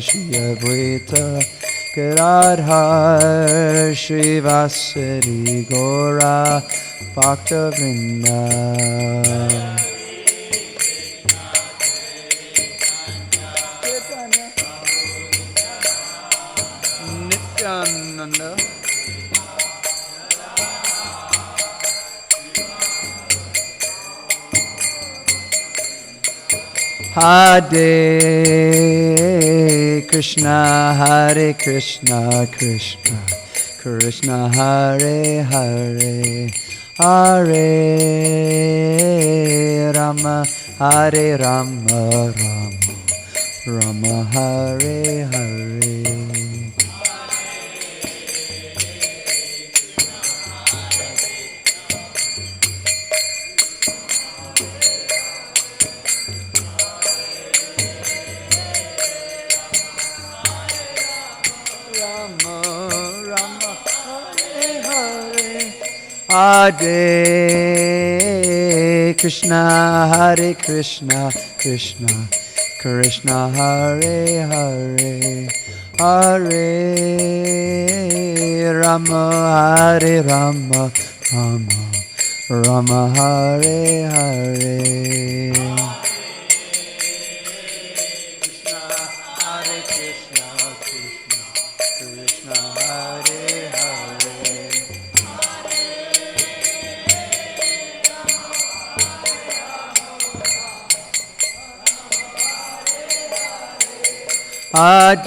Shri Advaita Gadadhar Srivasari Gora Bhaktivinoda Nityananda Hare Krishna, Hare Krishna, Krishna Krishna, Hare Hare, Hare Rama, Hare Rama, Rama Rama, Hare Hare. Hare Krishna, Hare Krishna, Krishna Krishna, Hare Hare, Hare Rama, Hare Rama, Rama Rama, Hare Hare. Hare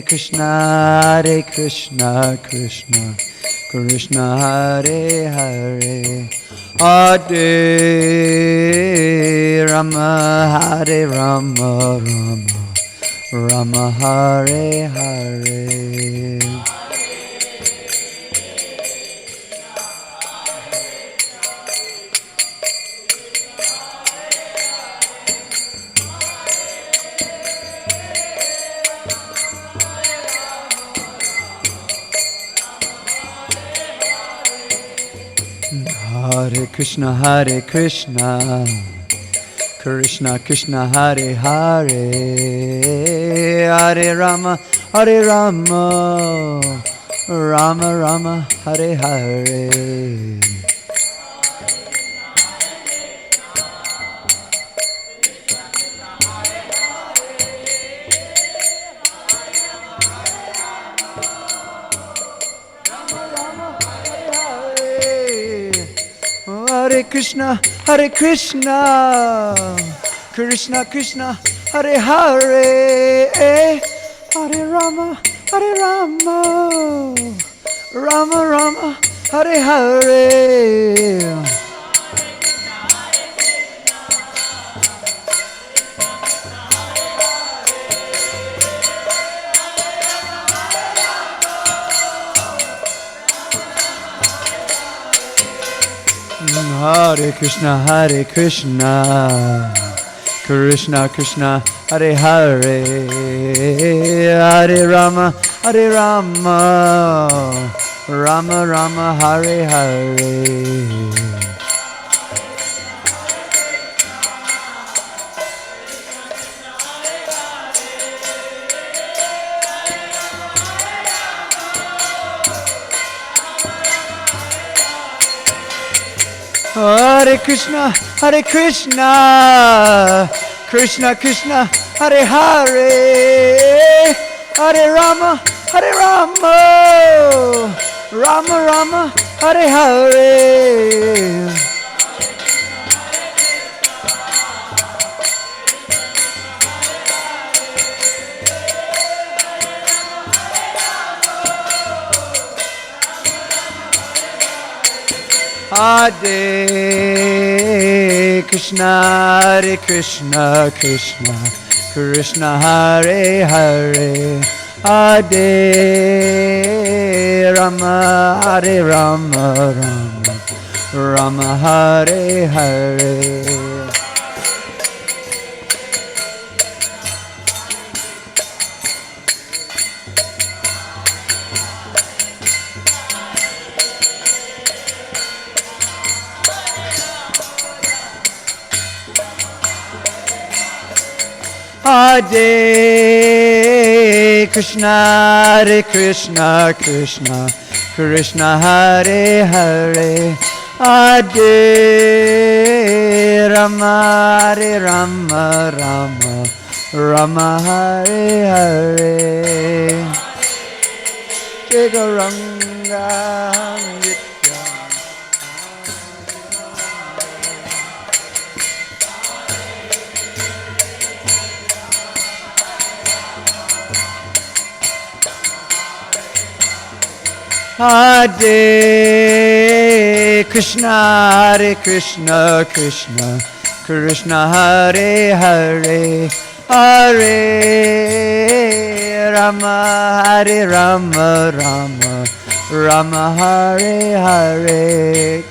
Krishna, Hare Krishna, Krishna Krishna, Hare Hare, Hare Rama, Hare Rama, Rama Rama, Hare Hare. Hare Krishna, Hare Krishna, Krishna Krishna, Hare Hare, Hare Rama, Hare Rama, Rama Rama, Hare Hare. Hare Krishna, Hare Krishna, Krishna Krishna, Hare Hare, Hare Rama, Hare Rama, Rama Rama, Hare Hare. Hare Krishna, Hare Krishna, Krishna Krishna, Hare Hare, Hare Rama, Hare Rama, Rama Rama, Hare Hare. Hare Krishna, Hare Krishna, Krishna Krishna, Hare Hare, Hare Rama, Hare Rama, Rama Rama, Hare Hare. Hare Krishna, Hare Krishna, Krishna Krishna, Hare Hare, Hare Rama, Hare Rama, Rama Rama, Hare Hare. Hare Krishna, Hare Krishna, Krishna Krishna, Hare Hare, Hare Rama, Hare Rama, Rama Rama, Hare Hare. Jai Gauranga Nitya. Hare Krishna, Hare Krishna, Krishna Krishna, Hare Hare, Hare Rama, Hare Rama, Rama Rama, Hare Hare.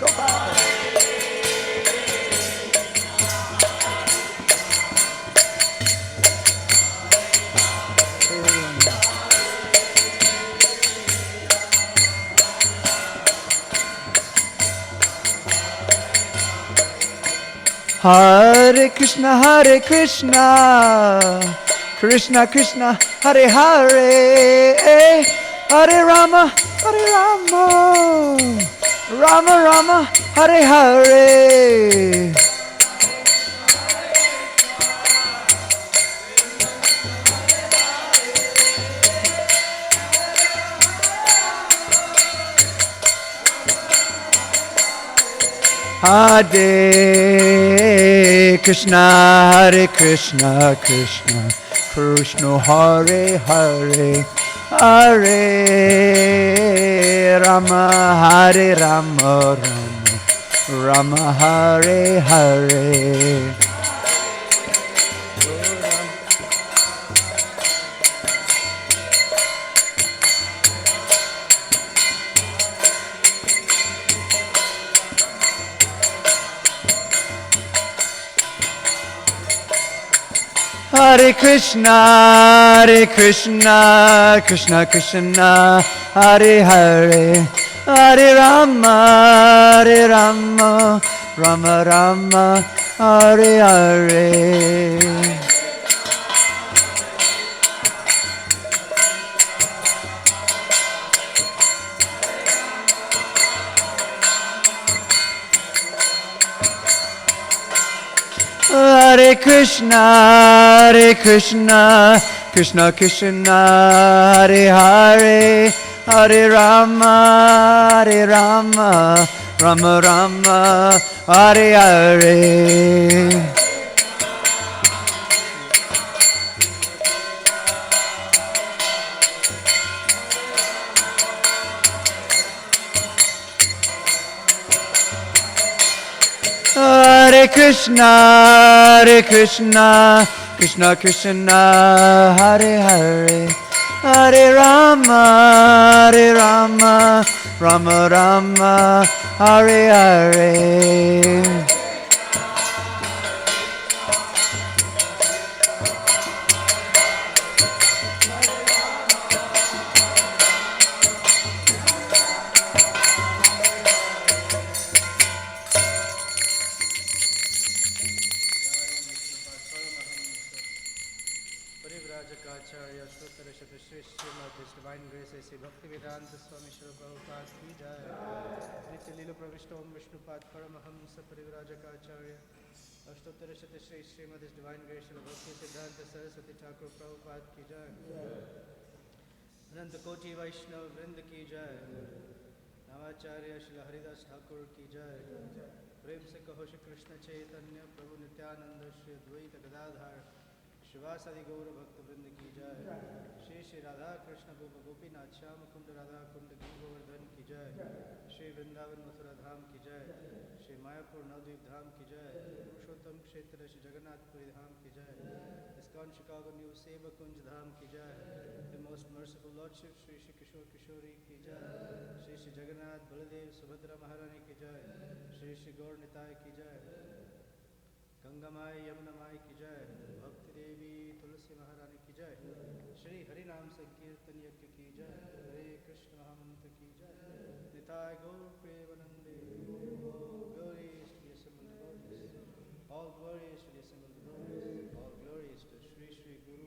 Hare Krishna, Hare Krishna, Krishna Krishna, Hare Hare, Hare Rama, Hare Rama, Rama Rama, Hare Hare. Hare Krishna, Hare Krishna, Krishna Krishna, Hare Hare, Hare Rama, Hare Rama, Rama Rama, Hare Hare. Hare Krishna, Hare Krishna, Krishna Krishna, Hare Hare, Hare Rama, Hare Rama, Rama Rama, Hare Hare. Hare Krishna, Hare Krishna, Krishna Krishna, Hare Hare, Hare Rama, Hare Rama, Rama Rama, Hare Hare. Hare Krishna, Hare Krishna, Krishna Krishna, Hare Hare, Hare Rama, Hare Rama, Rama Rama, Hare Hare. अष्टोत्तर शत Shri Shrimad divine grace भक्ति सिद्धांत सरस्वती ठाकुर प्रभुपाद की जय। अनंत कोटि वैष्णव वृंद की जय। नामाचार्य श्री हरिदास ठाकुर की जय। प्रेम से कहो श्री कृष्ण चैतन्य प्रभु नित्यानंद श्री द्वैत गदाधर शिवासादि गौर भक्त वृंद की जय। श्री श्री राधा कृष्ण गोप गोपीनाथ श्याम कुंड राधा कुंड गोवर्धन की जय। श्री वृंदावन मथुरा धाम की जय। श्री मायापुर नवद्वीप धाम की जय। पुरुषोत्तम क्षेत्र श्री जगन्नाथपुरी धाम की जय। इस्कॉन शिकागो न्यू सेवा कुंज धाम की जय। The most merciful lordship Shri Shri Kishore Kishori की जय। श्री श्री जगन्नाथ बलदेव सुभद्रा महारानी की जय। श्री श्री गौर निताय की जय। गंगा माई यमुना माई की जय। भक्ति देवी तुलसी महारानी की जय। श्री हरि नाम संकीर्तन यज्ञ की जय। हरे कृष्ण महामंत्र की जय। निताय गौर प्रेमानंदे। Glories to the assembled devotees. All glories to the assembled devotees. All glories to Sri Sri Guru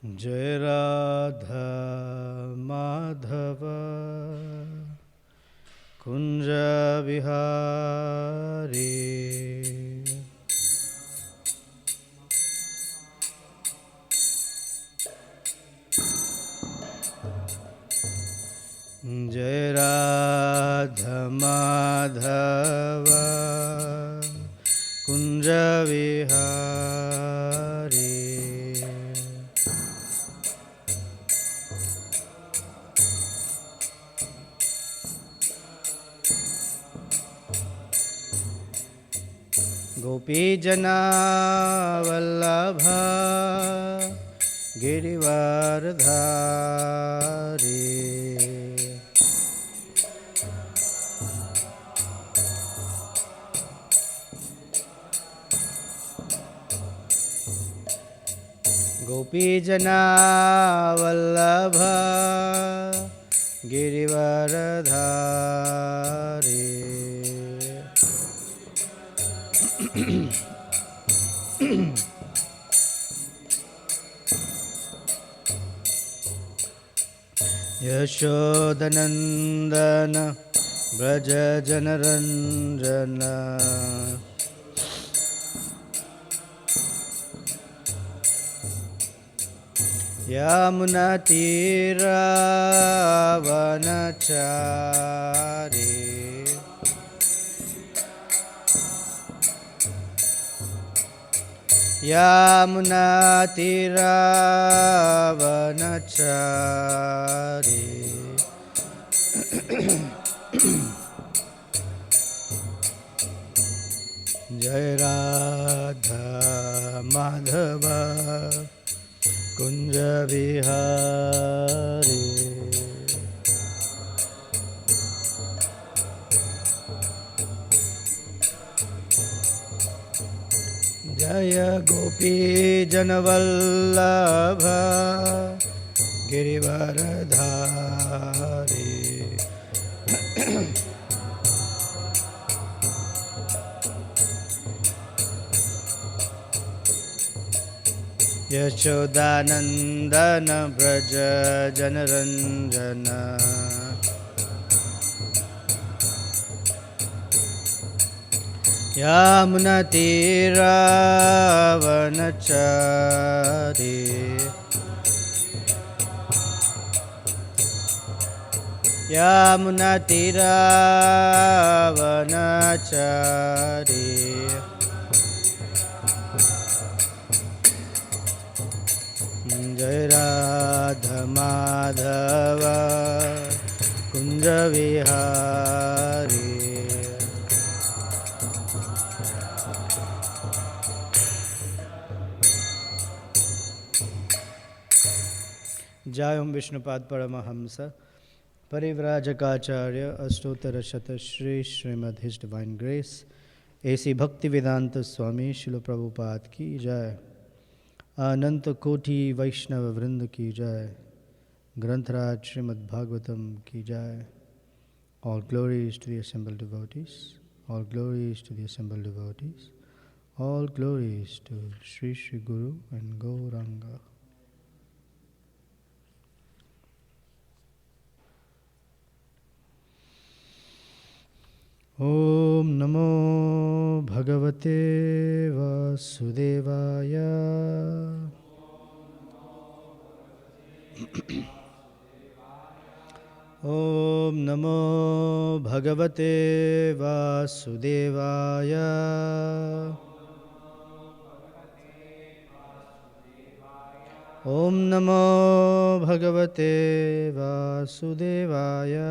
जय राधा माधव कुंज विहारी जय राधा माधव कुंज विहारी गोपीजना वल्लभा गिरिवरधारी गोपीजना वल्लभा गिरिवरधारी यशोदनंदन व्रज जनरंजन यमुनातीरावनचारी यमुनातीरावनचारी जय राधा माधव कुंज विहारी जय गोपी जनवल्लभ गिरिवरधारी यशोदानंदन व्रज जनरंजन यमुनातीरावनचारी यमुनातीरावनचारी जय राधा माधव कुंज विहारी जय ओम विष्णुपाद परमहंस परिव्राजकाचार्य अष्टोत्तर शत Shri Shrimad his divine grace ऐसी भक्ति वेदांत स्वामी शिल प्रभुपाद की जय। अनंत कोटि वैष्णव वृंद की जय। ग्रंथराज श्रीमद् भागवतम की जय। All glories to the assembled devotees. All glories to the assembled devotees. All glories to Sri Sri Guru and Gauranga. Om Namo Bhagavate Vasudevaya. Om Namo Bhagavate Vasudevaya. Om Namo Bhagavate Vasudevaya.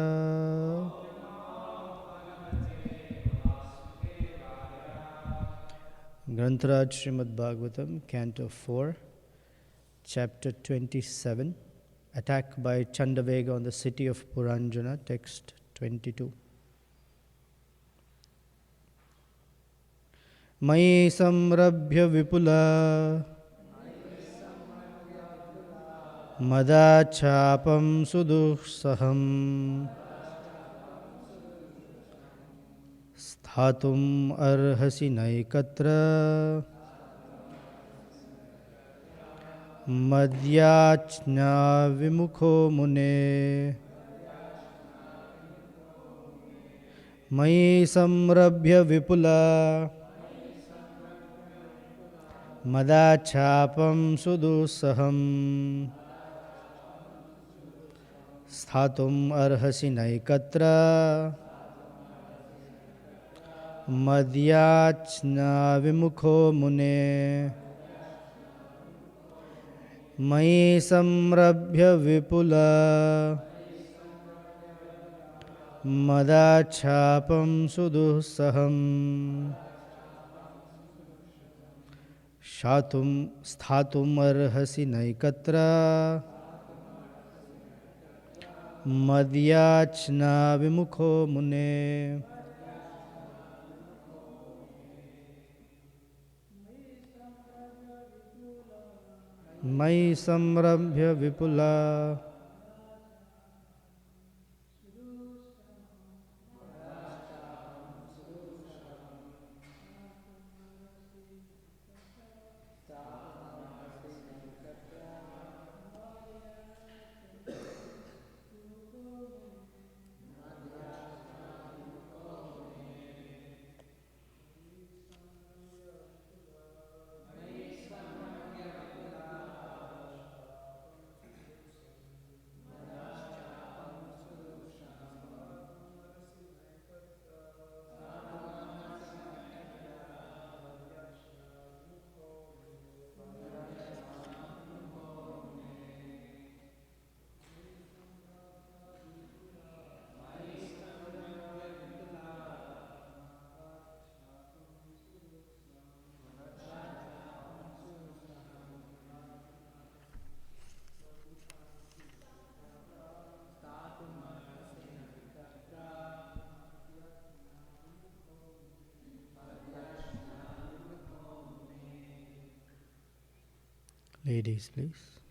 Grantaraj Srimad Bhagavatam, Canto 4, Chapter 27, Attack by Chandavega on the city of Puranjana, Text 22. Mai samrabhya vipula madachapam suduhsaham Sthatum arhasi naikatra मद्याच्ना विमुखो मुने मयि संरभ्य विपुला मदाच्छापं सुदुस्सहम् स्थातुम् अर्हसि नैकत्र मद्याच्ना विमुखो मुने मयि संरभ्य विपुला मदाच्छापं सुदुस्सहम् स्थातुमर्हसि नैकत्र मद्याच्ना विमुखो मुने मयि संरभ्य विपुला Ladies, please.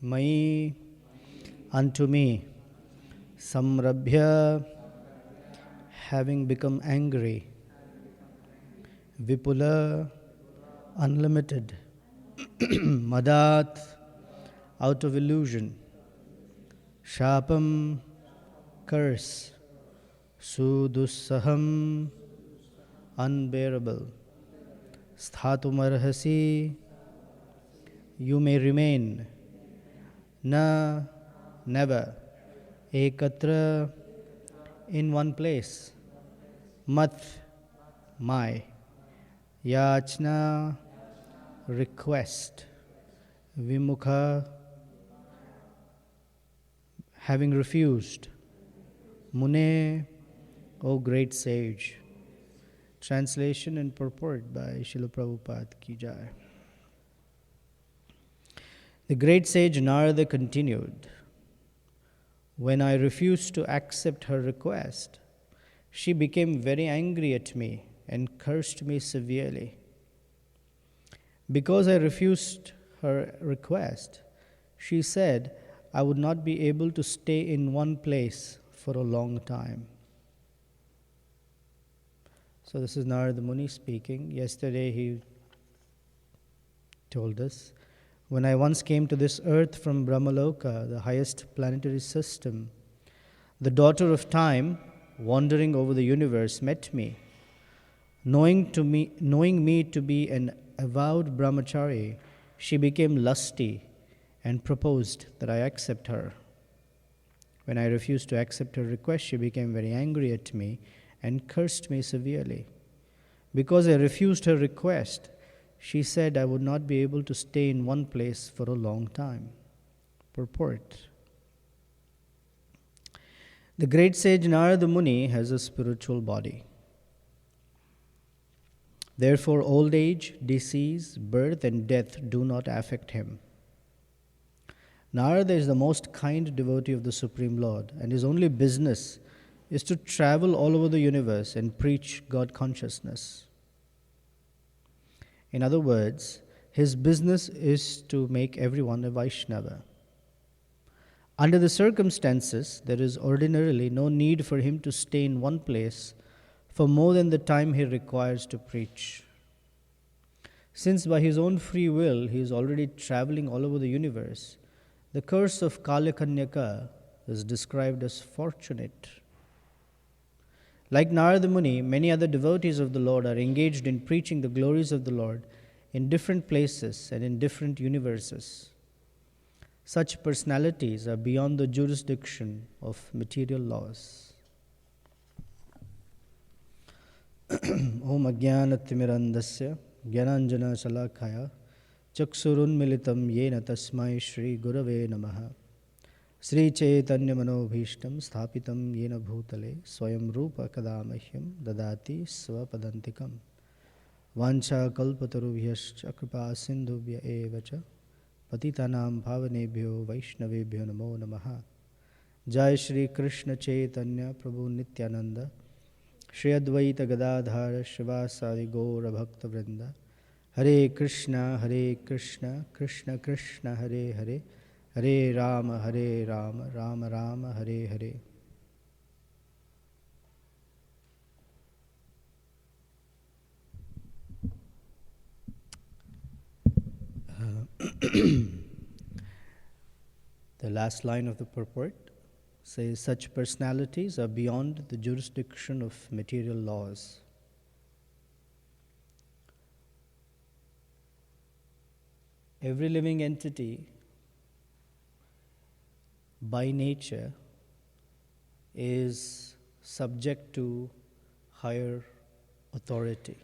Mayi, unto me, samrabhya, having become angry, vipula, unlimited, madat, out of illusion, shapam, curse, sudussaham, unbearable, sthatumarhasi, you may remain, na, never, ekatra, in one place, mat, my, yachna, request, vimukha, having refused, mune, O great sage. Translation and purport by Srila Prabhupada Ki Jai. The great sage Narada continued, when I refused to accept her request, she became very angry at me and cursed me severely. Because I refused her request, she said I would not be able to stay in one place for a long time. So this is Narada Muni speaking. Yesterday he told us, when I once came to this earth from Brahmaloka, the highest planetary system, the daughter of time, wandering over the universe, met me. Knowing me to be an avowed brahmachari, she became lusty and proposed that I accept her. When I refused to accept her request, she became very angry at me and cursed me severely. Because I refused her request, she said I would not be able to stay in one place for a long time. Purport. The great sage Narada Muni has a spiritual body. Therefore, old age, disease, birth, and death do not affect him. Narada is the most kind devotee of the Supreme Lord, and his only business is to travel all over the universe and preach God consciousness. In other words, his business is to make everyone a Vaishnava. Under the circumstances, there is ordinarily no need for him to stay in one place for more than the time he requires to preach. Since by his own free will he is already traveling all over the universe, the curse of Kalakanyaka is described as fortunate. Like Narada Muni, many other devotees of the Lord are engaged in preaching the glories of the Lord in different places and in different universes. Such personalities are beyond the jurisdiction of material laws. Om Ajnanatimirandasya Gyananjana Salakaya Chaksurunmilitam Yena Tasmai Shri Gurave Namaha Sri Chaitanya Manobhishtam Sthapitam Yena Bhutale Swayam Rupa Kadamahyam Dadati Swapadantikam Vancha Kalpatarubhyascha Kripa Sindhubhya Evacha Patitanam Bhavanebhyo Vaishnavebhyo Namo Namaha Jai Shri Krishna Chaitanya Prabhu Nityananda Shri Advaita Gadadhara Shivasadi Gaura Bhakta Vrinda Hare Krishna, Krishna Krishna, Hare Hare, Hare Rama, Rama Rama, Hare Hare. The last line of the purport says, such personalities are beyond the jurisdiction of material laws. Every living entity, by nature, is subject to higher authority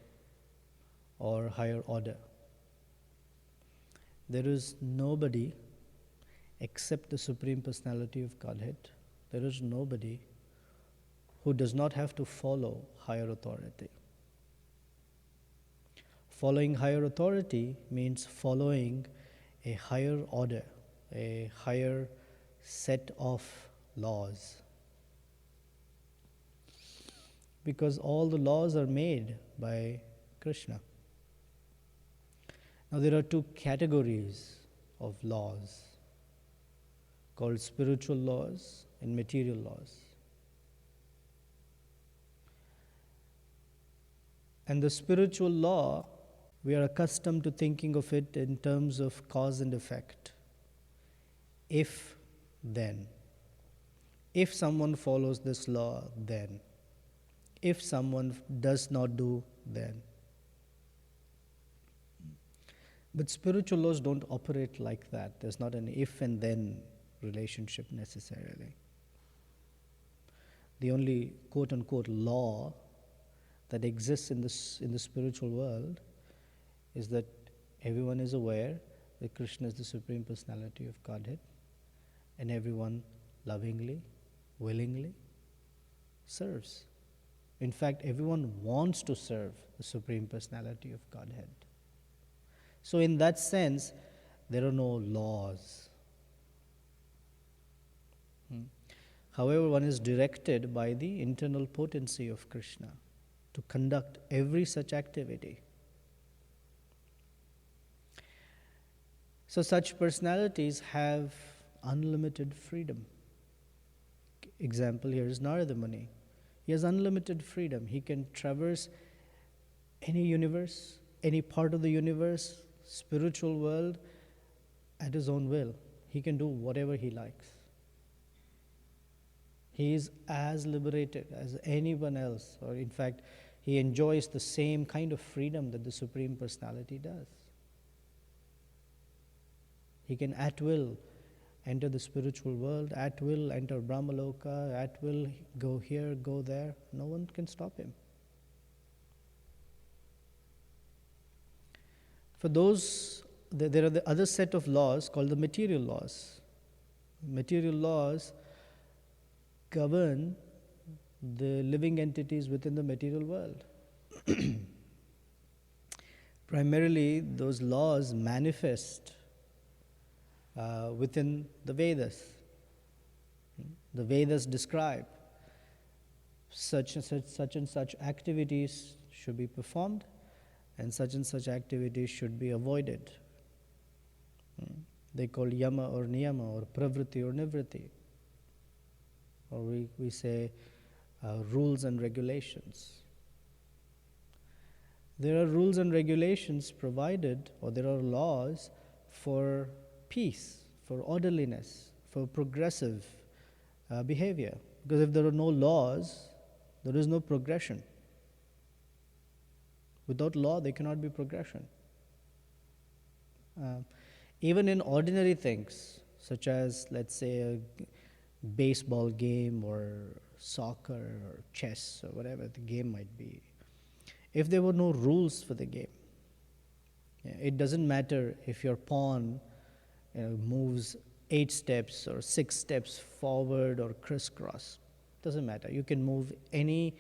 or higher order. There is nobody except the Supreme Personality of Godhead. There is nobody who does not have to follow higher authority. Following higher authority means following a higher order, a higher set of laws. Because all the laws are made by Krishna. Now there are two categories of laws called spiritual laws and material laws. And the spiritual law, we are accustomed to thinking of it in terms of cause and effect. If, then. If someone follows this law, then. If someone does not do, then. But spiritual laws don't operate like that. There's not an if and then relationship necessarily. The only quote-unquote law that exists in the spiritual world is that everyone is aware that Krishna is the Supreme Personality of Godhead, and everyone lovingly, willingly serves. In fact, everyone wants to serve the Supreme Personality of Godhead. So in that sense, there are no laws. However, one is directed by the internal potency of Krishna to conduct every such activity. So such personalities have unlimited freedom. Example here is Narada Muni. He has unlimited freedom. He can traverse any universe, any part of the universe, spiritual world, at his own will. He can do whatever he likes. He is as liberated as anyone else, or in fact, he enjoys the same kind of freedom that the Supreme Personality does. He can at will enter the spiritual world, at will enter Brahmaloka, at will go here, go there. No one can stop him. For those, there are the other set of laws called the material laws. Material laws govern the living entities within the material world. Primarily, those laws manifest within the Vedas. The Vedas describe such and such activities should be performed, and such activities should be avoided. They call yama or niyama, or pravritti or nivritti. Or we say rules and regulations. There are rules and regulations provided, or there are laws for peace, for orderliness, for progressive behavior. Because if there are no laws, there is no progression. Without law, there cannot be progression. Even in ordinary things, such as, let's say, a baseball game or soccer or chess or whatever the game might be, if there were no rules for the game, it doesn't matter if your pawn moves 8 steps or 6 steps forward or crisscross. Doesn't matter. You can move any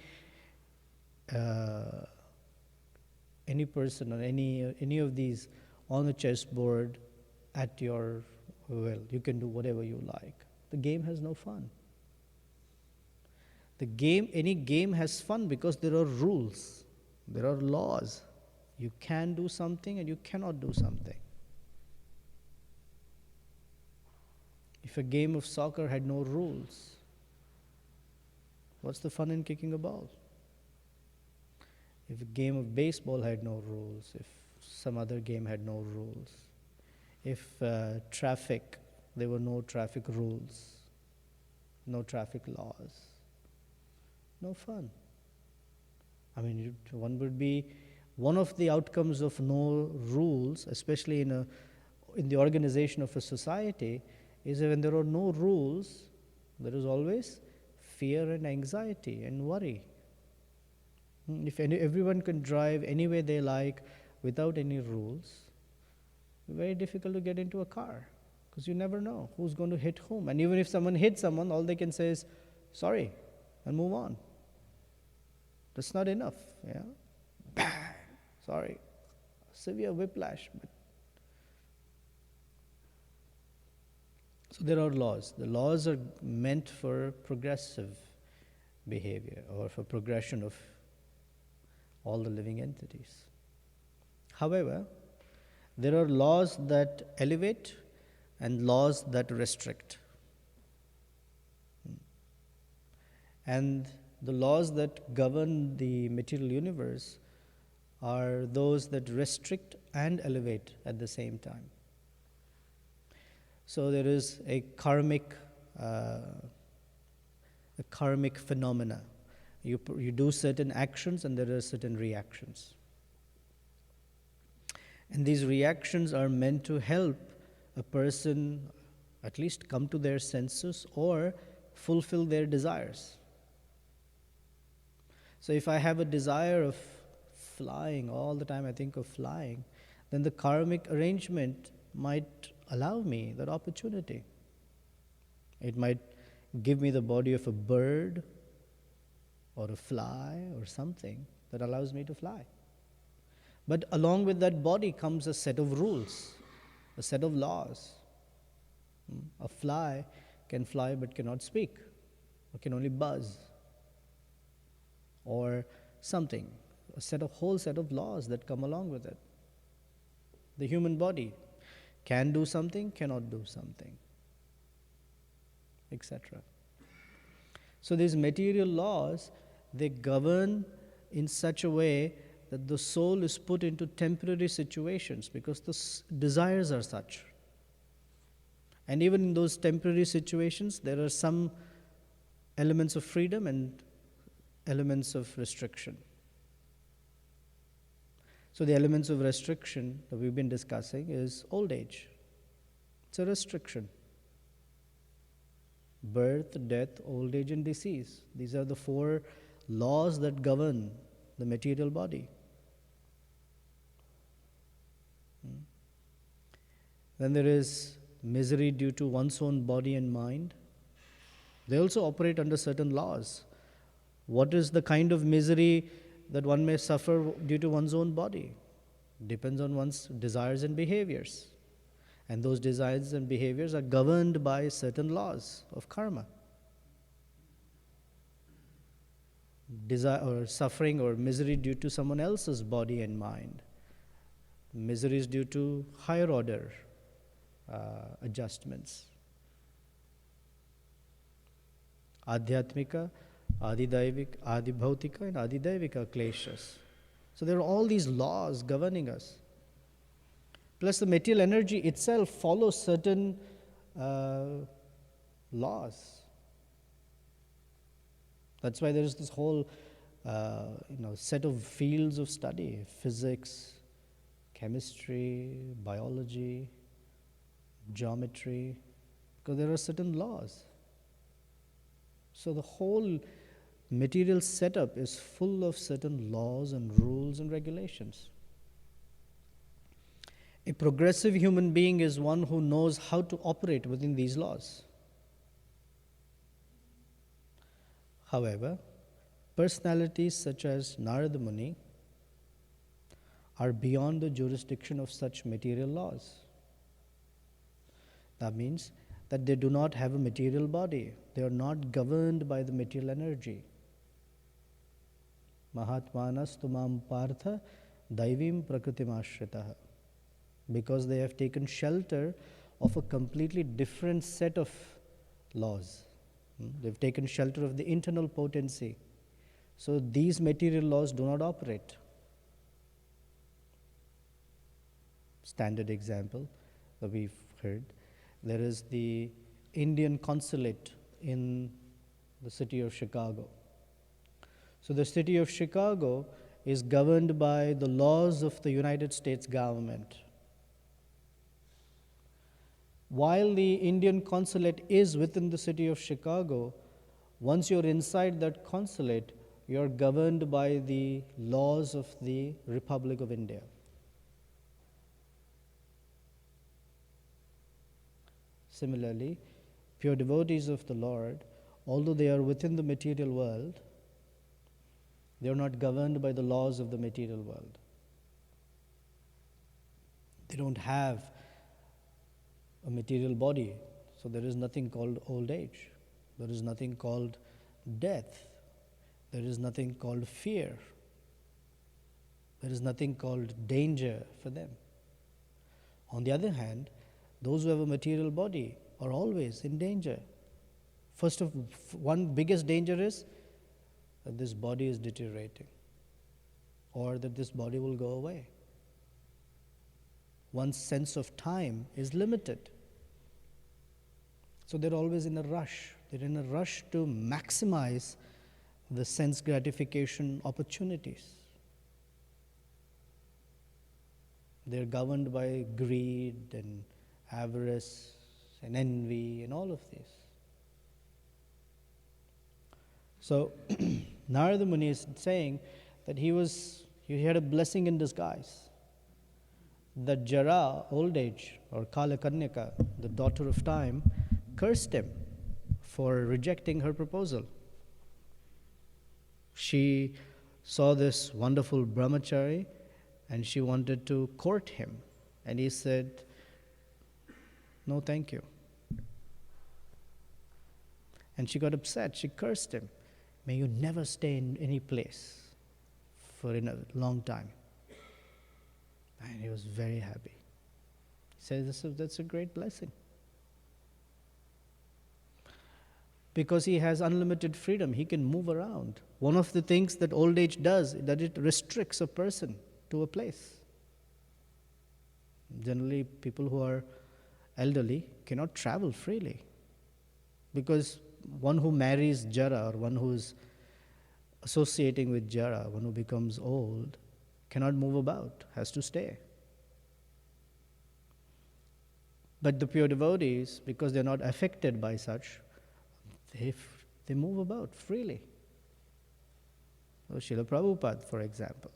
person or any of these on the chessboard at your will. You can do whatever you like. The game has no fun. Any game has fun because there are rules, there are laws. You can do something and you cannot do something. If a game of soccer had no rules, what's the fun in kicking a ball? If a game of baseball had no rules, if some other game had no rules, if traffic, there were no traffic rules, no traffic laws, no fun. I mean, one of the outcomes of no rules, especially in the organization of a society, is that when there are no rules, there is always fear and anxiety and worry. If everyone can drive any way they like without any rules, it's very difficult to get into a car because you never know who's going to hit whom. And even if someone hits someone, all they can say is, sorry, and move on. That's not enough. Yeah? Bang! Sorry. Severe whiplash. So there are laws. The laws are meant for progressive behavior or for progression of all the living entities. However, there are laws that elevate and laws that restrict. And the laws that govern the material universe are those that restrict and elevate at the same time. So there is a karmic phenomena. You do certain actions and there are certain reactions. And these reactions are meant to help a person at least come to their senses or fulfill their desires. So if I have a desire of flying, all the time I think of flying, then the karmic arrangement might allow me that opportunity. It might give me the body of a bird or a fly or something that allows me to fly. But along with that body comes a set of rules, a set of laws. A fly can fly but cannot speak, or can only buzz, or something, whole set of laws that come along with it. The human body can do something, cannot do something, etc. So these material laws, they govern in such a way that the soul is put into temporary situations because the desires are such. And even in those temporary situations, there are some elements of freedom and elements of restriction. So the elements of restriction that we've been discussing is old age. It's a restriction. Birth, death, old age, and disease. These are the 4 laws that govern the material body. Then there is misery due to one's own body and mind. They also operate under certain laws. What is the kind of misery that one may suffer due to one's own body? Depends on one's desires and behaviors. And those desires and behaviors are governed by certain laws of karma. Desire or suffering or misery due to someone else's body and mind. Misery is due to higher order adjustments. Adhyatmika, Adidaivika, Adibhautika, and Adidaivika kleshas. So there are all these laws governing us. Plus the material energy itself follows certain laws. That's why there is this whole set of fields of study: physics, chemistry, biology, geometry, because there are certain laws. So the whole material setup is full of certain laws and rules and regulations. A progressive human being is one who knows how to operate within these laws. However, personalities such as Narada Muni are beyond the jurisdiction of such material laws. That means that they do not have a material body. They are not governed by the material energy. Mahatmanas tumam partha daivim prakritim ashritaha. Because they have taken shelter of a completely different set of laws. They've taken shelter of the internal potency. So these material laws do not operate. Standard example that we've heard. There is the Indian consulate in the city of Chicago. So the city of Chicago is governed by the laws of the United States government. While the Indian consulate is within the city of Chicago, once you're inside that consulate, you're governed by the laws of the Republic of India. Similarly, pure devotees of the Lord, although they are within the material world, they are not governed by the laws of the material world. They don't have a material body, so there is nothing called old age. There is nothing called death. There is nothing called fear. There is nothing called danger for them. On the other hand, those who have a material body are always in danger. One biggest danger is that this body is deteriorating or that this body will go away. One's sense of time is limited. So they're always in a rush. They're in a rush to maximize the sense gratification opportunities. They're governed by greed and avarice and envy and all of this. So Narada Muni is saying that he had a blessing in disguise. That Jara, old age, or Kalakanyaka, the daughter of time, cursed him for rejecting her proposal. She saw this wonderful brahmachari and she wanted to court him. And he said, "No, thank you." And she got upset. She cursed him. "May you never stay in any place for a long time." And he was very happy. He says, that's a great blessing. Because he has unlimited freedom, he can move around. One of the things that old age does is that it restricts a person to a place. Generally, people who are elderly cannot travel freely. Because one who marries Jara or one who is associating with Jara, one who becomes old, cannot move about, has to stay. But the pure devotees, because they're not affected by such, they move about freely. So Srila Prabhupada, for example,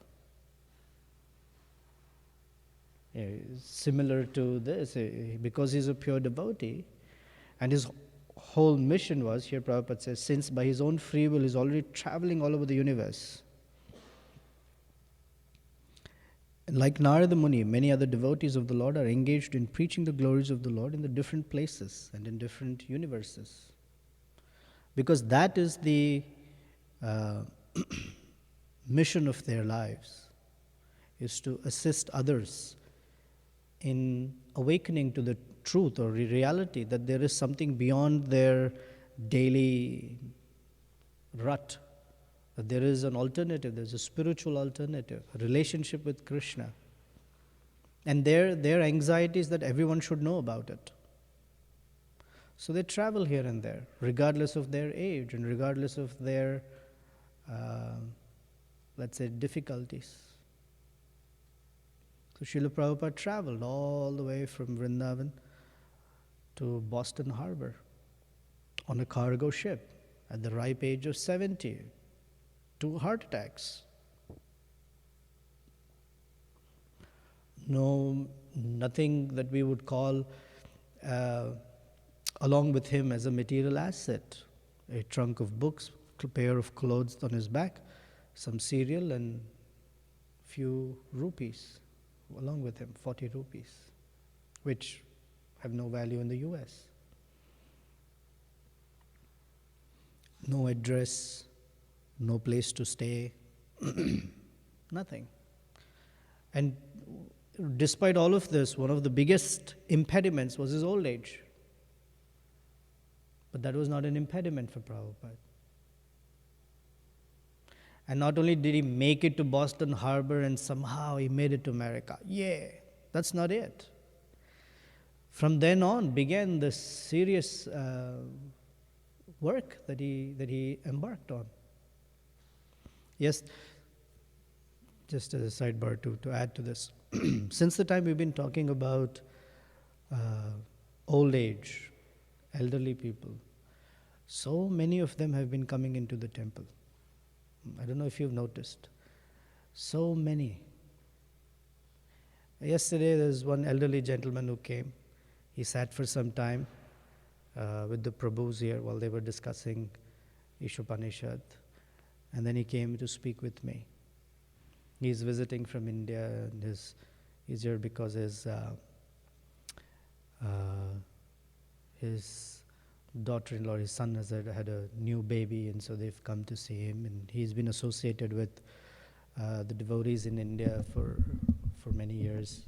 similar to this, because he's a pure devotee, and his whole mission was, here Prabhupada says, since by his own free will he's already traveling all over the universe. And like Narada Muni, many other devotees of the Lord are engaged in preaching the glories of the Lord in the different places and in different universes. Because that is the mission of their lives, is to assist others in awakening to the truth or reality that there is something beyond their daily rut, that there is an alternative, there's a spiritual alternative, a relationship with Krishna. And their anxiety is that everyone should know about it. So they travel here and there, regardless of their age and regardless of their, let's say, difficulties. So Srila Prabhupada traveled all the way from Vrindavan to Boston Harbor on a cargo ship at the ripe age of 70, 2 heart attacks. Nothing that we would call along with him as a material asset. A trunk of books, a pair of clothes on his back, some cereal and few rupees along with him, 40 rupees, which have no value in the US. No address, no place to stay, nothing. And despite all of this, one of the biggest impediments was his old age. But that was not an impediment for Prabhupada. And not only did he make it to Boston Harbor and somehow he made it to America. Yeah, that's not it. From then on began the serious work that he embarked on. Yes, just as a sidebar to add to this. Since the time we've been talking about old age, elderly people, so many of them have been coming into the temple. I don't know if you've noticed. So many. Yesterday there's one elderly gentleman who came. He sat for some time with the Prabhus here while they were discussing Ishopanishad. And then he came to speak with me. He's visiting from India and he's here because his daughter-in-law, his son has had a new baby, and so they've come to see him. And he's been associated with the devotees in India for many years.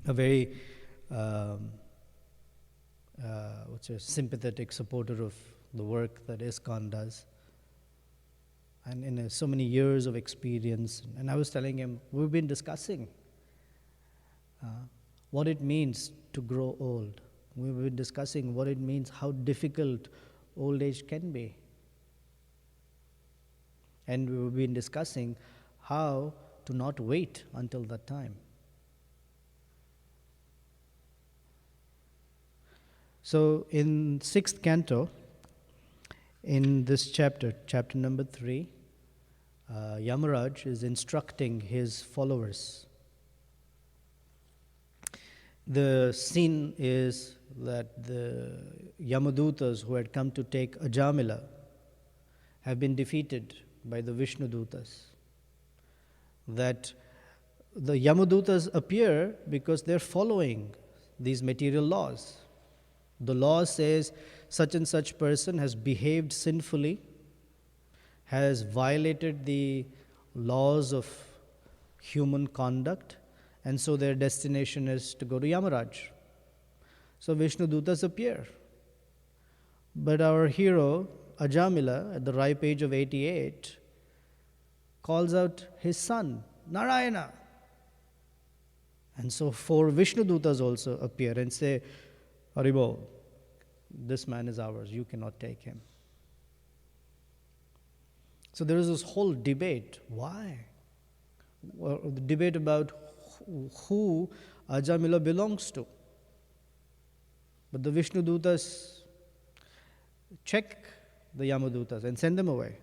A very sympathetic supporter of the work that ISKCON does. And in so many years of experience. And I was telling him, we've been discussing what it means to grow old. We've been discussing what it means, how difficult old age can be. And we've been discussing how to not wait until that time. So in 6th canto, in this chapter number 3, Yamaraj is instructing his followers. The scene is that the Yamadutas who had come to take Ajamila have been defeated by the Vishnudutas. That the Yamadutas appear because they're following these material laws. The law says such and such person has behaved sinfully, has violated the laws of human conduct, and so their destination is to go to Yamaraj. So Vishnudutas appear. But our hero, Ajamila, at the ripe age of 88, calls out his son, Narayana. And so 4 Vishnudutas also appear and say, Haribol, this man is ours, you cannot take him. So there is this whole debate. Why? the debate about who Ajamila belongs to. But the Vishnu Dutas check the Yamadutas and send them away.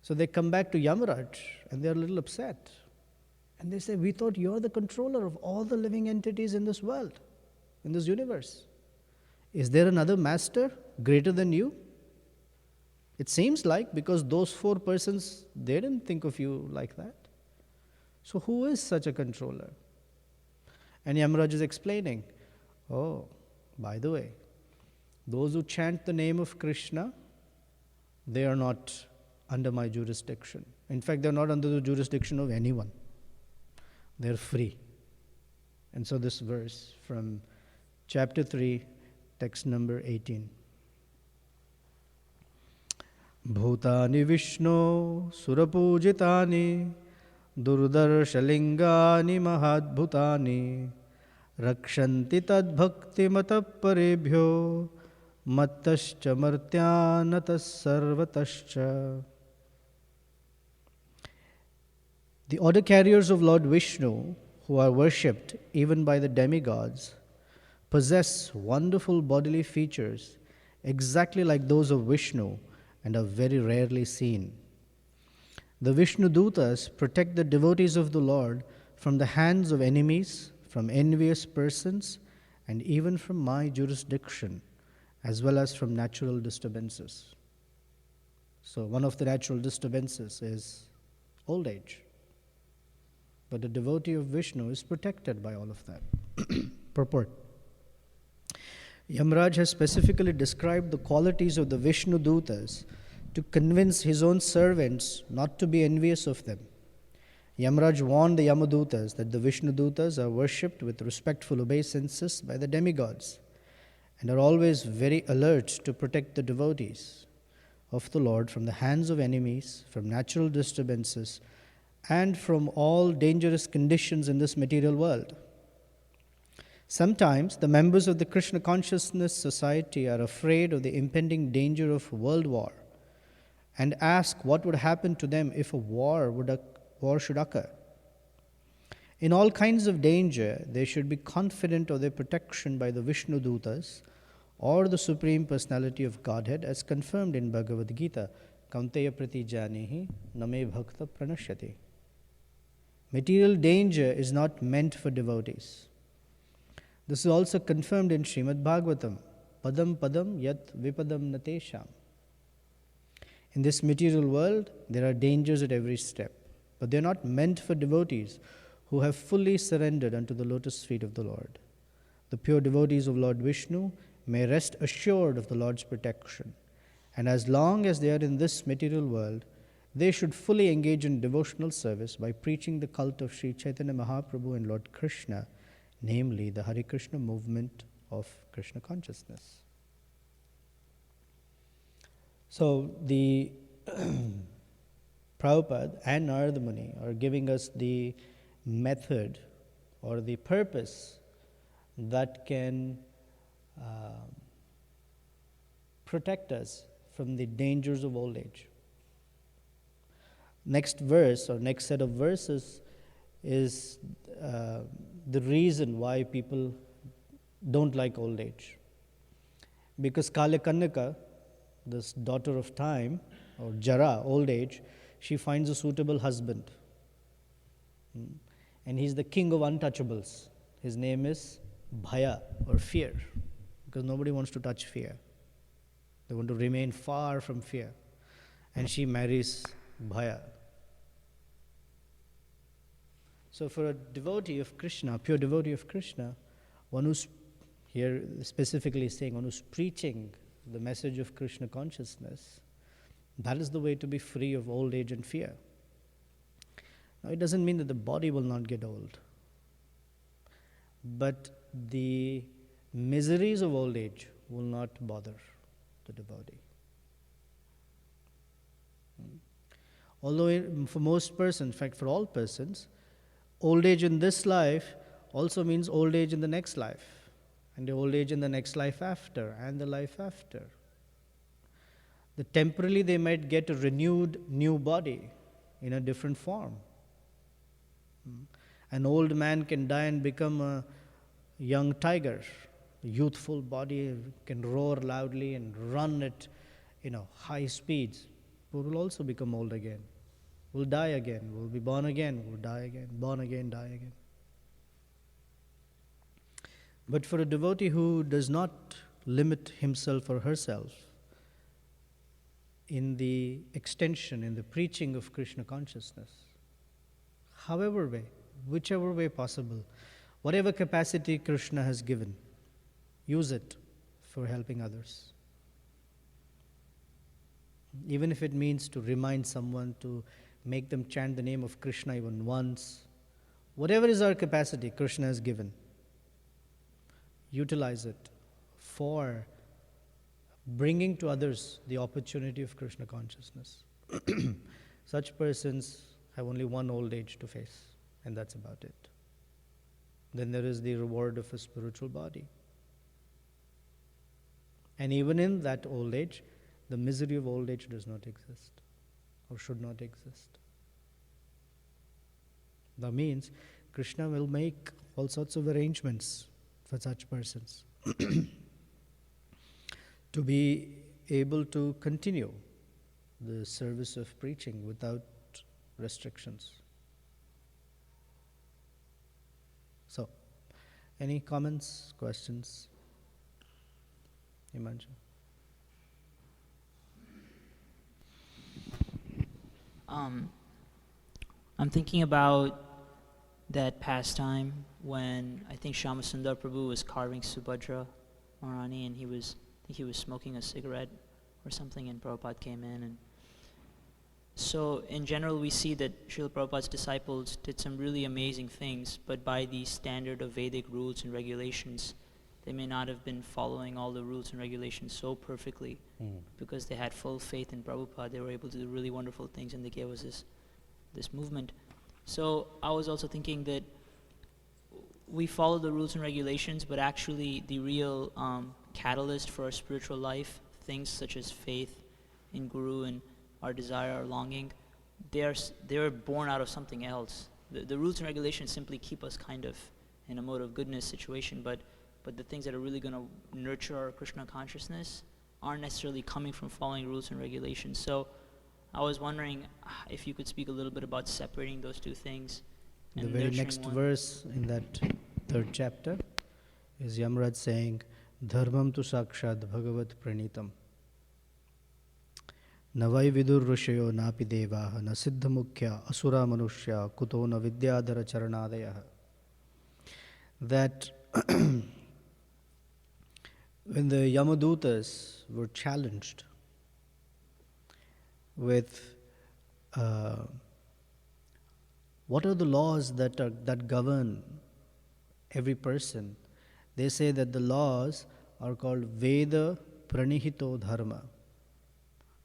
So they come back to Yamaraj and they're a little upset. And they say, we thought you're the controller of all the living entities in this world, in this universe. Is there another master greater than you? It seems like, because those 4 persons, they didn't think of you like that. So who is such a controller? And Yamaraj is explaining, oh, by the way, those who chant the name of Krishna, they are not under my jurisdiction. In fact, they're not under the jurisdiction of anyone. They're free. And so this verse from chapter 3, text number 18. Bhutani Vishnu Surapujitani Durdarshalingani Mahadbhutani Rakshanti Tad Bhakti Mataparebhyo Mattascha Martyanatas Sarvatascha. The order carriers of Lord Vishnu, who are worshipped even by the demigods, possess wonderful bodily features exactly like those of Vishnu and are very rarely seen. The Vishnu Dutas protect the devotees of the Lord from the hands of enemies, from envious persons, and even from my jurisdiction, as well as from natural disturbances. So one of the natural disturbances is old age. But the devotee of Vishnu is protected by all of that. Purport. Yamaraj has specifically described the qualities of the Vishnu Dutas to convince his own servants not to be envious of them. Yamaraj warned the Yamadutas that the Vishnu Dutas are worshipped with respectful obeisances by the demigods and are always very alert to protect the devotees of the Lord from the hands of enemies, from natural disturbances, and from all dangerous conditions in this material world. Sometimes the members of the Krishna Consciousness Society are afraid of the impending danger of world war and ask what would happen to them if a war should occur. In all kinds of danger, they should be confident of their protection by the Vishnu Dutas or the Supreme Personality of Godhead, as confirmed in Bhagavad Gita, Kaunteya Prati Janihi Name Bhakta Pranashyati. Material danger is not meant for devotees. This is also confirmed in Srimad Bhagavatam, Padam Padam Yat Vipadam Natesham. In this material world, there are dangers at every step, but they are not meant for devotees who have fully surrendered unto the lotus feet of the Lord. The pure devotees of Lord Vishnu may rest assured of the Lord's protection, and as long as they are in this material world, they should fully engage in devotional service by preaching the cult of Sri Chaitanya Mahaprabhu and Lord Krishna, namely the Hare Krishna movement of Krishna consciousness. So the Prabhupada and Narada Muni are giving us the method or the purpose that can protect us from the dangers of old age. Next verse or next set of verses is the reason why people don't like old age. Because Kalakannaka, this daughter of time, or Jara, old age, she finds a suitable husband. And he's the king of untouchables. His name is Bhaya, or fear, because nobody wants to touch fear. They want to remain far from fear. And she marries Bhaya. So for a devotee of Krishna, a pure devotee of Krishna, one who's here specifically saying, one who's preaching the message of Krishna consciousness, that is the way to be free of old age and fear. Now, it doesn't mean that the body will not get old, but the miseries of old age will not bother the devotee. Although for most persons, in fact for all persons, old age in this life also means old age in the next life, and the old age in the next life after, and the life after. That temporarily they might get a renewed new body, in a different form. An old man can die and become a young tiger. A youthful body can roar loudly and run at high speeds, but will also become old again. Will die again, will be born again, will die again, born again, die again. But for a devotee who does not limit himself or herself in the extension, in the preaching of Krishna consciousness, however way, whichever way possible, whatever capacity Krishna has given, use it for helping others. Even if it means to remind someone, to make them chant the name of Krishna even once, whatever is our capacity Krishna has given, utilize it for bringing to others the opportunity of Krishna consciousness. Such persons have only one old age to face, and that's about it. Then there is the reward of a spiritual body. And even in that old age, the misery of old age does not exist, or should not exist. That means Krishna will make all sorts of arrangements for such persons to be able to continue the service of preaching without restrictions. So, any comments, questions? Himanshu? I'm thinking about that pastime when I think Shyamasundar Prabhu was carving Subhadra Maharani, and he was smoking a cigarette or something, and Prabhupada came in. And so in general we see that Srila Prabhupada's disciples did some really amazing things, but by the standard of Vedic rules and regulations, they may not have been following all the rules and regulations so perfectly. Because they had full faith in Prabhupada, they were able to do really wonderful things, and they gave us this movement. So I was also thinking that we follow the rules and regulations, but actually the real catalyst for our spiritual life, things such as faith in Guru and our desire, our longing, they're born out of something else. The rules and regulations simply keep us kind of in a mode of goodness situation, but the things that are really going to nurture our Krishna consciousness aren't necessarily coming from following rules and regulations. So I was wondering if you could speak a little bit about separating those two things. The very next verse in that third chapter is Yamaraj saying, Dharmam tu sakshad bhagavat pranitam. Navai vidur rushayo napi devaha na siddha mukhya asura manushya kuto na vidyadhara charanadayaha. That when the Yamadutas were challenged with what are the laws that govern every person, they say that the laws are called Veda Pranihito Dharma.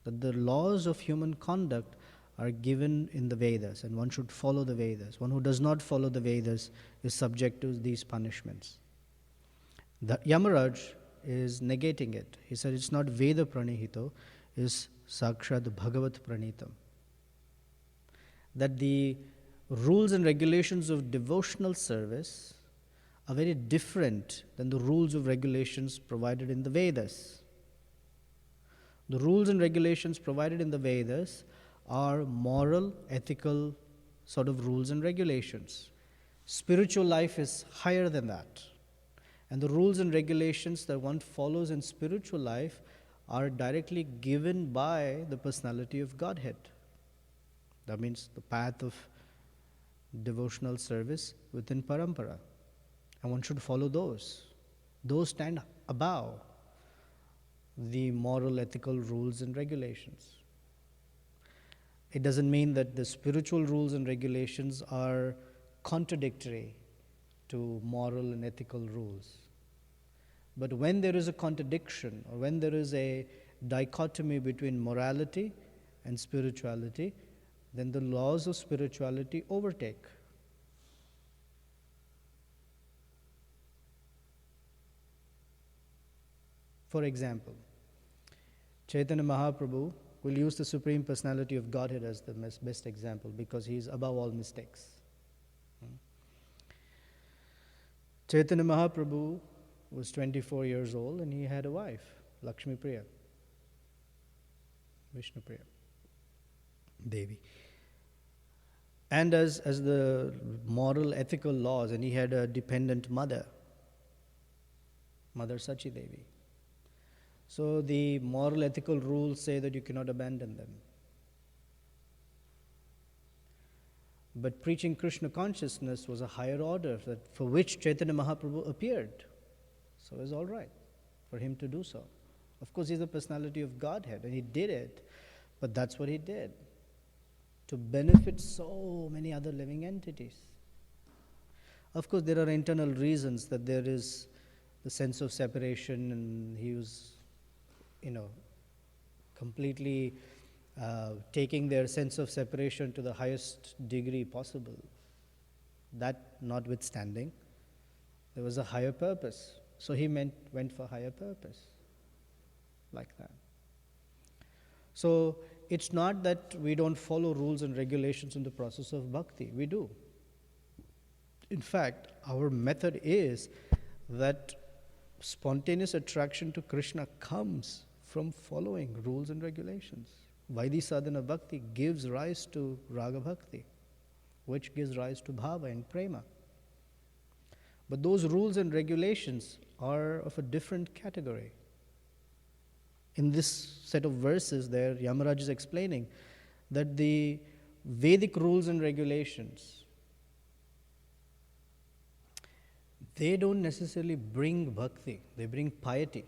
That the laws of human conduct are given in the Vedas, and one should follow the Vedas. One who does not follow the Vedas is subject to these punishments. The Yamaraj is negating it. He said it's not Veda Pranihito, it's Sakshad Bhagavat Pranitam. That the rules and regulations of devotional service are very different than the rules of regulations provided in the Vedas. The rules and regulations provided in the Vedas are moral, ethical sort of rules and regulations. Spiritual life is higher than that. And the rules and regulations that one follows in spiritual life are directly given by the personality of Godhead. That means the path of devotional service within parampara. And one should follow those. Those stand above the moral, ethical rules and regulations. It doesn't mean that the spiritual rules and regulations are contradictory to moral and ethical rules. But when there is a contradiction, or when there is a dichotomy between morality and spirituality, then the laws of spirituality overtake. For example, Chaitanya Mahaprabhu We'll use the Supreme Personality of Godhead as the best example because he is above all mistakes. Chaitanya Mahaprabhu was 24 years old and he had a wife, Lakshmi Priya, Vishnu Priya, Devi. And as the moral, ethical laws, and he had a dependent mother, Mother Sachi Devi. So the moral, ethical rules say that you cannot abandon them. But preaching Krishna consciousness was a higher order for which Chaitanya Mahaprabhu appeared. So it was all right for him to do so. Of course, he's the personality of Godhead and he did it, but that's what he did to benefit so many other living entities. Of course, there are internal reasons that there is the sense of separation, and he was, completely taking their sense of separation to the highest degree possible. That notwithstanding, there was a higher purpose. So he went for higher purpose, like that. So it's not that we don't follow rules and regulations in the process of bhakti. We do. In fact, our method is that spontaneous attraction to Krishna comes from following rules and regulations. Vaidhi sadhana bhakti gives rise to raga bhakti, which gives rise to bhava and prema. But those rules and regulations are of a different category. In this set of verses there, Yamaraj is explaining that the Vedic rules and regulations, they don't necessarily bring bhakti, they bring piety.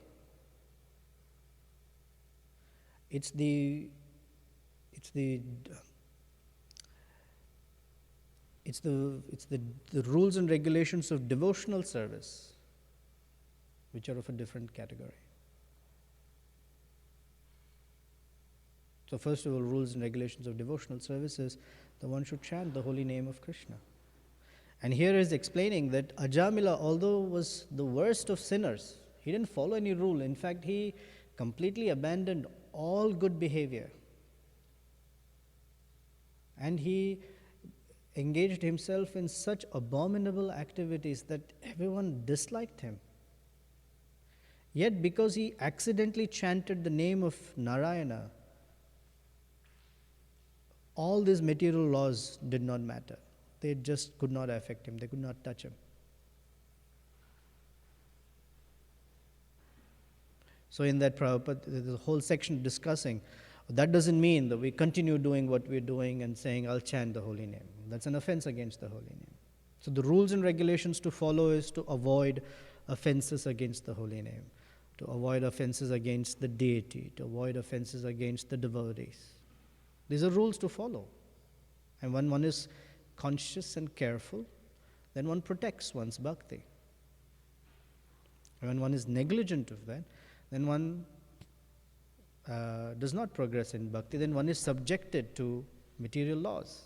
It's the rules and regulations of devotional service which are of a different category. So first of all, rules and regulations of devotional services, the one should chant the holy name of Krishna. And here is explaining that Ajamila, although was the worst of sinners, he didn't follow any rule. In fact, he completely abandoned all good behavior. And he engaged himself in such abominable activities that everyone disliked him. Yet because he accidentally chanted the name of Narayana, all these material laws did not matter. They just could not affect him. They could not touch him. So in that Prabhupada, there's a whole section discussing, that doesn't mean that we continue doing what we're doing and saying, I'll chant the holy name. That's an offense against the holy name. So the rules and regulations to follow is to avoid offenses against the holy name, to avoid offenses against the deity, to avoid offenses against the devotees. These are rules to follow. And when one is conscious and careful, then one protects one's bhakti. And when one is negligent of that, then one does not progress in bhakti, then one is subjected to material laws.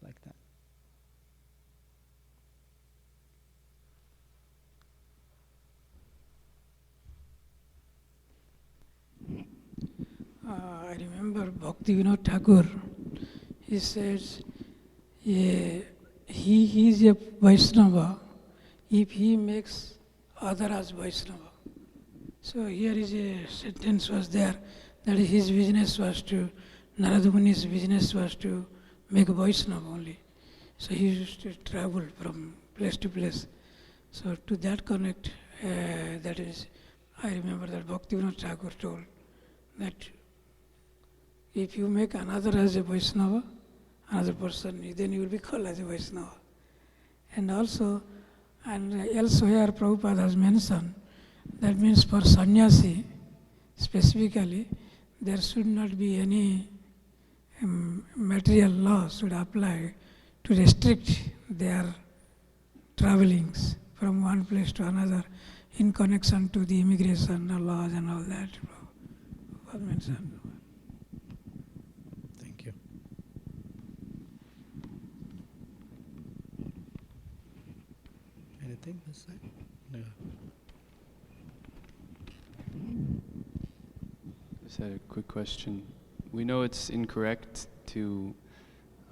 Like that. I remember Bhaktivinoda Thakur, he says, he is a Vaishnava if he makes other as Vaishnava. So here is a sentence was there that his business was to, Narada Muni's business was to make Vaishnava only. So he used to travel from place to place. So to that connect, that is, I remember that Bhaktivinoda Thakur told that if you make another as a Vaishnava, another person, then you will be called as a Vaishnava. And also, and elsewhere Prabhupada has mentioned, that means for sannyasi, specifically, there should not be any material law should apply to restrict their travelings from one place to another in connection to the immigration laws and all that. Prabhupada mentioned. Thank you. Anything this side? No. Just had a quick question. We know it's incorrect to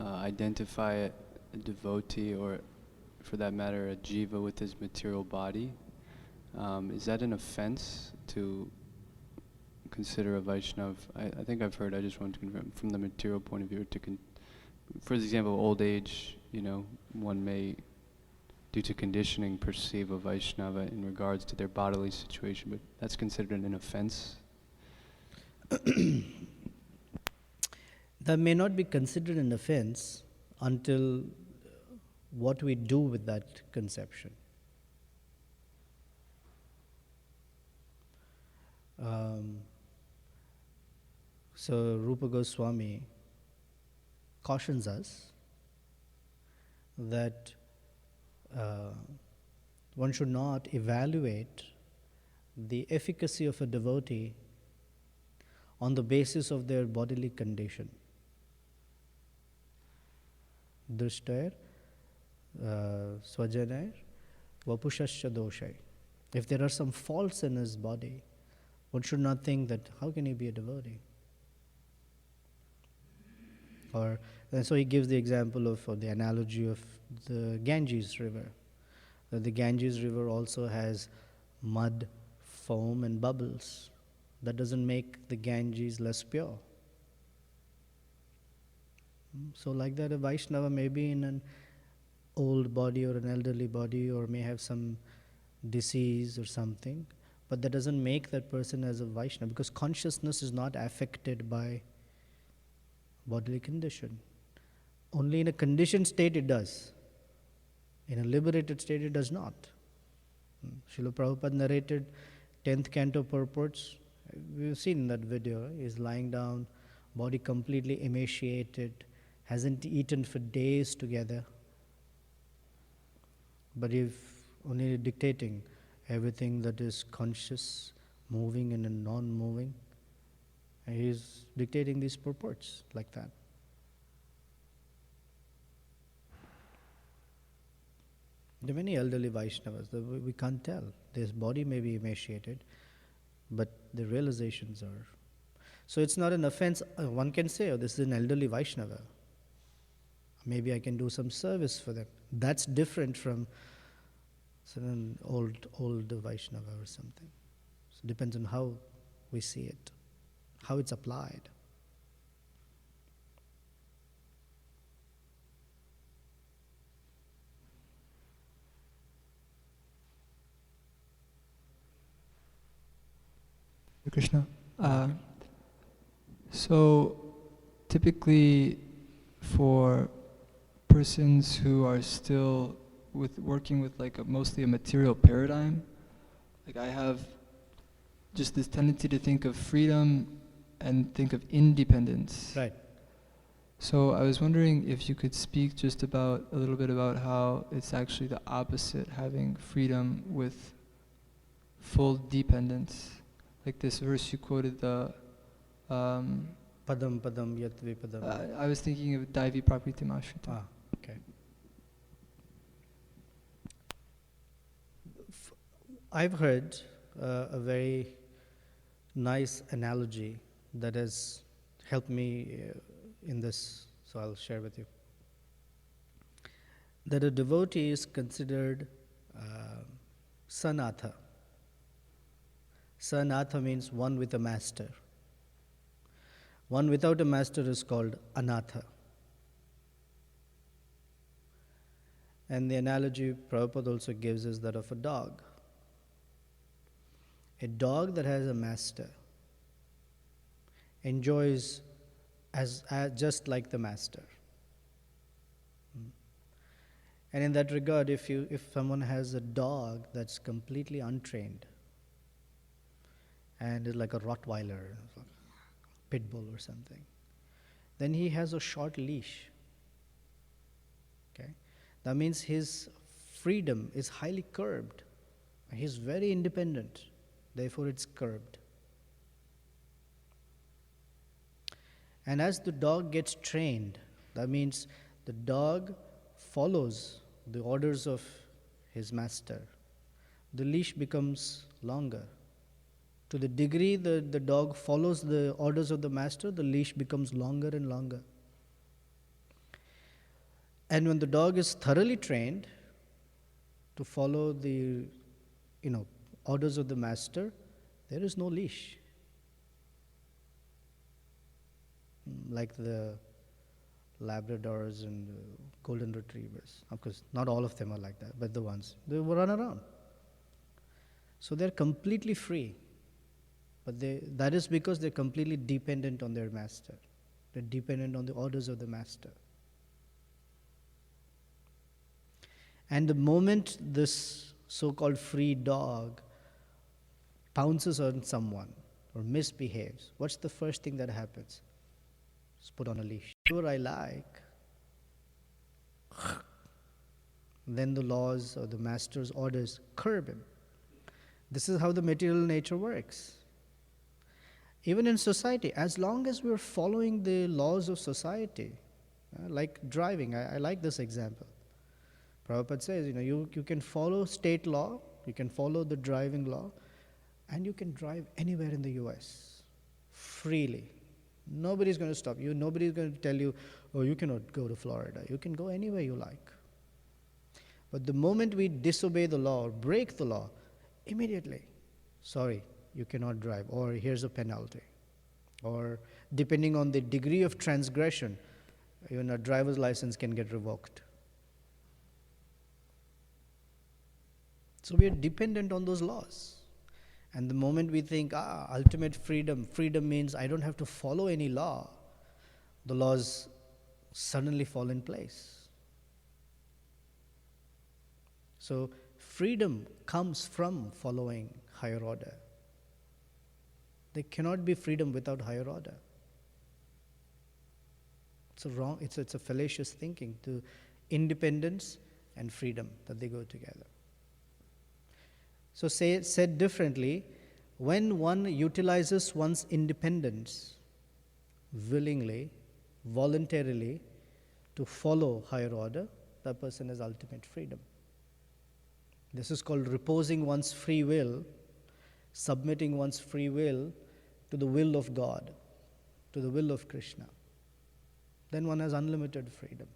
identify a devotee, or for that matter a jiva, with his material body. Is that an offense to consider a Vaishnav? I think I've heard, I just wanted to confirm, from the material point of view, for example, old age, one may, due to conditioning, perceive a Vaishnava in regards to their bodily situation, but that's considered an offense? That may not be considered an offense until what we do with that conception. So Rupa Goswami cautions us that one should not evaluate the efficacy of a devotee on the basis of their bodily condition. Drishtair, Swajanair, Vapushasya Doshai. If there are some faults in his body, one should not think that how can he be a devotee? And so he gives the example of, or the analogy of the Ganges River. That the Ganges River also has mud, foam and bubbles. That doesn't make the Ganges less pure. So like that, a Vaishnava may be in an old body or an elderly body, or may have some disease or something, but that doesn't make that person as a Vaishnava, because consciousness is not affected by bodily condition. Only in a conditioned state it does. In a liberated state it does not. Srila Prabhupada narrated 10th canto purports. We've seen that video. He's lying down, body completely emaciated, hasn't eaten for days together. But if only dictating everything that is conscious, moving and non-moving, and he's dictating these purports like that. There are many elderly Vaishnavas that we can't tell. Their body may be emaciated, but the realizations are. So it's not an offense. One can say, oh, this is an elderly Vaishnava. Maybe I can do some service for them. That's different from an old Vaishnava or something. So it depends on how we see it, how it's applied. Krishna. So typically for persons who are still working with mostly a material paradigm, I have just this tendency to think of freedom and think of independence. Right. So I was wondering if you could speak just a little bit about how it's actually the opposite, having freedom with full dependence. Like this verse you quoted, the Padam padam yat vipadam. I was thinking of Daivi Prakritim Ashrita. Okay. I've heard a very nice analogy that has helped me in this, so I'll share with you. That a devotee is considered sanatha. Sanatha means one with a master. One without a master is called anatha. And the analogy Prabhupada also gives is that of a dog. A dog that has a master enjoys as just like the master. And in that regard, if someone has a dog that's completely untrained and is like a Rottweiler, pit bull or something, then he has a short leash. Okay, that means his freedom is highly curbed. He's very independent, therefore it's curbed. And as the dog gets trained, that means the dog follows the orders of his master. The leash becomes longer. To the degree the dog follows the orders of the master, the leash becomes longer and longer. And when the dog is thoroughly trained to follow the orders of the master, there is no leash. Like the Labradors and Golden Retrievers. Of course, not all of them are like that, but the ones, they will run around. So they're completely free. But that is because they're completely dependent on their master. They're dependent on the orders of the master. And the moment this so-called free dog pounces on someone or misbehaves, what's the first thing that happens? It's put on a leash. Whatever I like, then the laws or the master's orders curb him. This is how the material nature works. Even in society, as long as we're following the laws of society, like driving, I like this example. Prabhupada says, you can follow state law, you can follow the driving law, and you can drive anywhere in the US freely. Nobody's going to stop you. Nobody's going to tell you, oh, you cannot go to Florida. You can go anywhere you like. But the moment we disobey the law or break the law, immediately, sorry, you cannot drive, or here's a penalty. Or depending on the degree of transgression, even a driver's license can get revoked. So we are dependent on those laws. And the moment we think, ultimate freedom means I don't have to follow any law, the laws suddenly fall in place. So freedom comes from following higher order. There cannot be freedom without higher order. It's a fallacious thinking to independence and freedom, that they go together. So said differently, when one utilizes one's independence willingly, voluntarily, to follow higher order, that person has ultimate freedom. This is called reposing one's free will, submitting one's free will to the will of God, to the will of Krishna. Then one has unlimited freedom.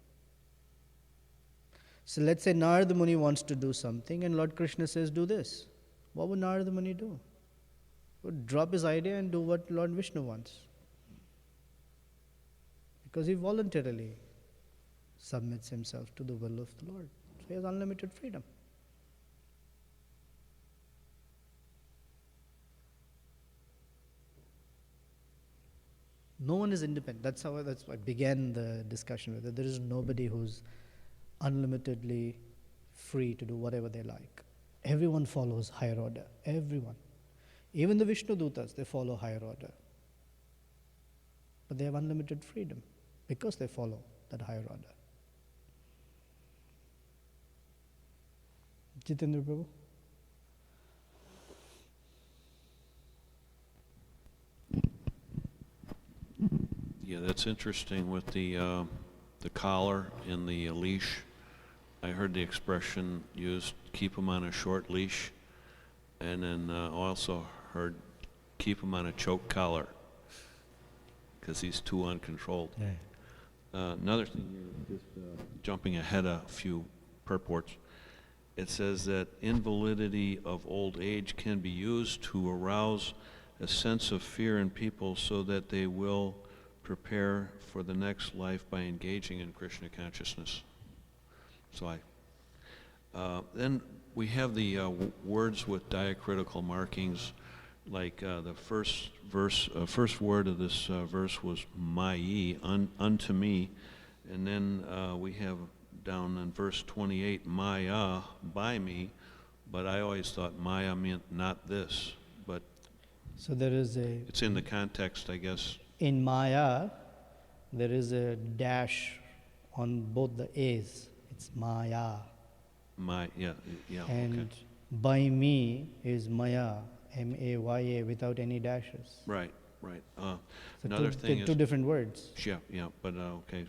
So let's say Narada Muni wants to do something and Lord Krishna says, do this. What would Narada Muni do? He would drop his idea and do what Lord Vishnu wants. Because he voluntarily submits himself to the will of the Lord. So he has unlimited freedom. No one is independent. That's why I began the discussion with it. There is nobody who's unlimitedly free to do whatever they like. Everyone follows higher order. Everyone. Even the Vishnu Dutas, they follow higher order. But they have unlimited freedom because they follow that higher order. Jitendra Prabhu? Yeah, that's interesting with the collar and the leash. I heard the expression used, keep him on a short leash, and then also heard keep him on a choke collar because he's too uncontrolled. Yeah. Another thing here, just jumping ahead a few purports, it says that invalidity of old age can be used to arouse a sense of fear in people so that they will prepare for the next life by engaging in Krishna consciousness. So then we have the words with diacritical markings, like the first word of this verse was mayi, unto me, and then we have down in verse 28, maya, by me, but I always thought maya meant not this, but so there is it's in the context, I guess. In Maya, there is a dash on both the A's. It's Maya. Yeah, And okay. by me is Maya, M-A-Y-A, without any dashes. Right. So Another thing is... two different words. Yeah, but okay.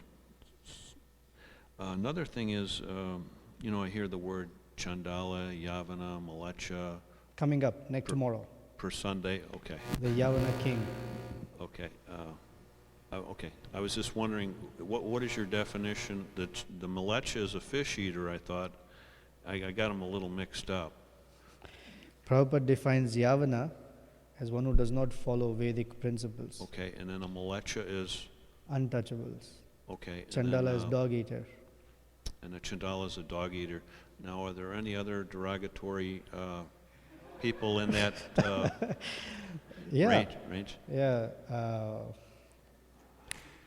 Another thing is, I hear the word Chandala, Yavana, Malacha. Coming up tomorrow. per Sunday. Okay. the Yavana king. Okay. Okay. I was just wondering, what is your definition? The Malecha is a fish eater, I thought. I got them a little mixed up. Prabhupada defines Yavana as one who does not follow Vedic principles. Okay, and then a Malecha is, Untouchables. okay. and Chandala then, is dog eater. And a Chandala is a dog eater. Now, are there any other derogatory people in that Yeah. range? Yeah.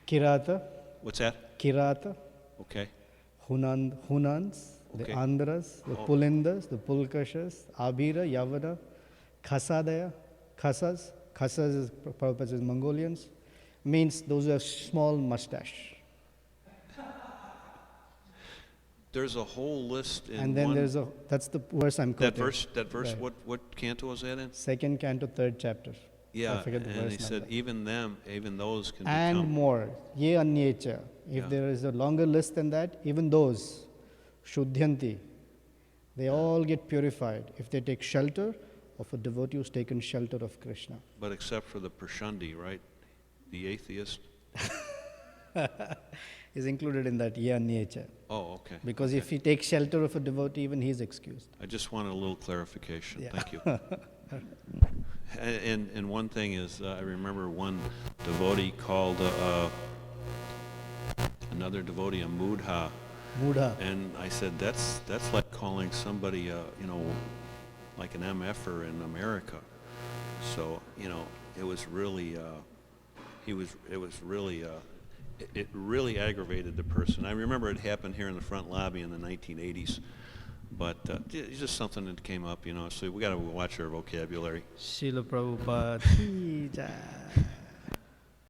Kirata. What's that? Kirata. Okay. Hunans. Okay. The Andhras. The Oh. Pulindas. The Pulkashas. Abhira. Yavana. Khasadaya. Khasas. Khasas is Prabhupada says Mongolians. Means those who have small mustache. There's a whole list in And then one, there's that's the verse I'm quoting. that verse. Right. What canto was that in? Second canto, third chapter. Yeah, I forget the and verse he said number. even those can And become. more. Ye anyecha. If Yeah. there is a longer list than that, even those, shuddhyanti, they all get purified if they take shelter of a devotee who's taken shelter of Krishna. But except for the Prashandi, right? The atheist. Is included in that ye anyecha. Oh, okay. Because okay. if he takes shelter of a devotee, even he's excused. I just wanted a little clarification. Yeah. Thank you. And one thing is, I remember one devotee called another devotee a mudha, Mudha. and I said that's like calling somebody like an MFer in America. So it was really it really aggravated the person. I remember it happened here in the front lobby in the 1980s. But it's just something that came up, so we got to watch our vocabulary. Srila Prabhupada ki jai.